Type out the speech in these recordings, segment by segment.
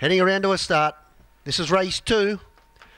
Heading around to a start. This is race 2.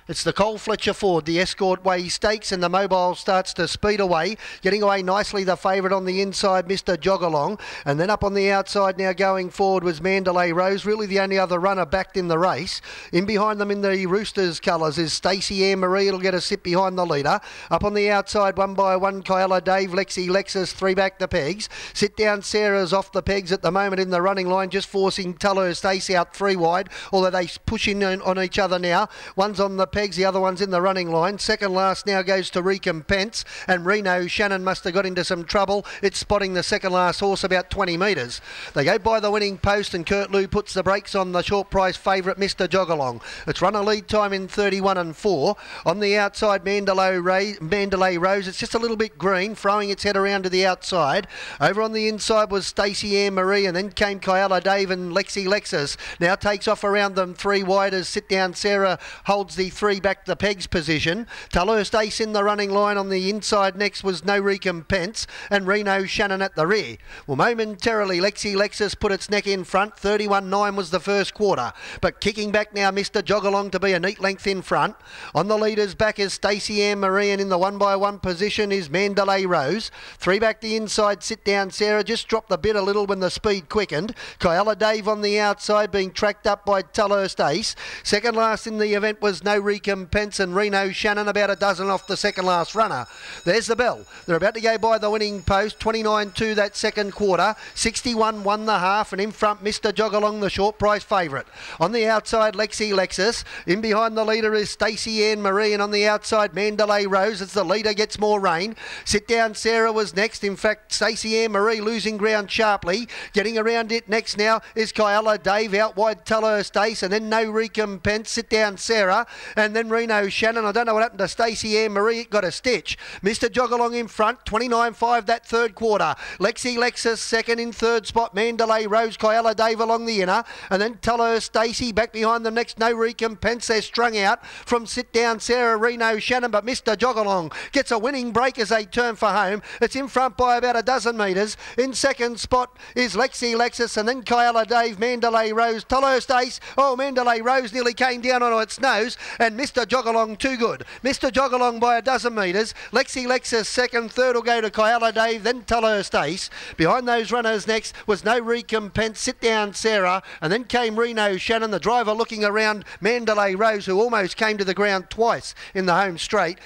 It's the COL FLETCHER Ford, the ESCORT Way Stakes, and the Mobile starts to speed away. Getting away nicely, the favourite on the inside, Mr. Jogalong. And then up on the outside now going forward was Mandalay Rose, really the only other runner backed in the race. In behind them in the Roosters colours is Stacey Ann Marie. It'll get a sit behind the leader. Up on the outside, 1 by 1, Kyla Dave, Lexi Lexus, 3 back the pegs. Sit down Sarah's off the pegs at the moment in the running line, just forcing Tell Her Stacey out 3 wide, although they push in on each other now. One's on the pegs, the other one's in the running line. Second last now goes to Recompense, and Reno Shannon must have got into some trouble. It's spotting the second last horse about 20 metres. They go by the winning post, and Kurt Lou puts the brakes on the short price favourite Mr. Jogalong. It's run a lead time in 31 and 4. On the outside, Mandalay Rose. It's just a little bit green, throwing its head around to the outside. Over on the inside was Stacey Ann Marie, and then came Kyla Dave and Lexi Lexus. Now takes off around them 3 wide as Sit Down Sarah holds the 3 back the pegs position. Tell Her Stace in the running line. On the inside next was No Recompense, and Reno Shannon at the rear. Well, momentarily Lexi Lexus put its neck in front. 31.9 was the first quarter, but kicking back now Mr. Jogalong to be a neat length in front. On the leaders back is Stacey Ann Marie, and in the 1 by 1 position is Mandalay Rose. 3 back the inside, Sit Down Sarah just dropped the bit a little when the speed quickened. Kyla Dave on the outside being tracked up by Tell Her Stace. Second last in the event was No Recompense, and Reno Shannon about a dozen off the second last runner. There's the bell. They're about to go by the winning post. 29.2 that second quarter. 61 won the half, and in front Mr. Jogalong, the short price favourite. On the outside Lexi Lexus. In behind the leader is Stacey Ann Marie, and on the outside Mandalay Rose as the leader gets more rain. Sit Down Sarah was next. In fact, Stacey Ann Marie losing ground sharply. Getting around it next now is Kyla Dave. Out wide Tell Her Stace, and then No Recompense, Sit Down Sarah, and then Reno Shannon. I don't know what happened to Stacey Ann Marie. It got a stitch. Mr. Jogalong in front. 29.5 that third quarter. Lexi Lexus second. In third spot Mandalay Rose, Kyla Dave along the inner, and then Tell Her Stacey back behind the next. No Recompense. They're strung out from Sit Down Sarah, Reno Shannon, but Mr. Jogalong gets a winning break as they turn for home. It's in front by about a dozen metres. In second spot is Lexi Lexus, and then Kyla Dave, Mandalay Rose, Tell Her Stace. Oh, Mandalay Rose nearly came down on its nose, and Mr. Jogalong too good. Mr. Jogalong by a dozen metres. Lexi Lexus second. Third will go to Kyla Dave, then Tell Her Stace. Behind those runners next was No Recompense, Sit Down Sarah, and then came Reno Shannon, the driver looking around Mandalay Rose, who almost came to the ground twice in the home straight.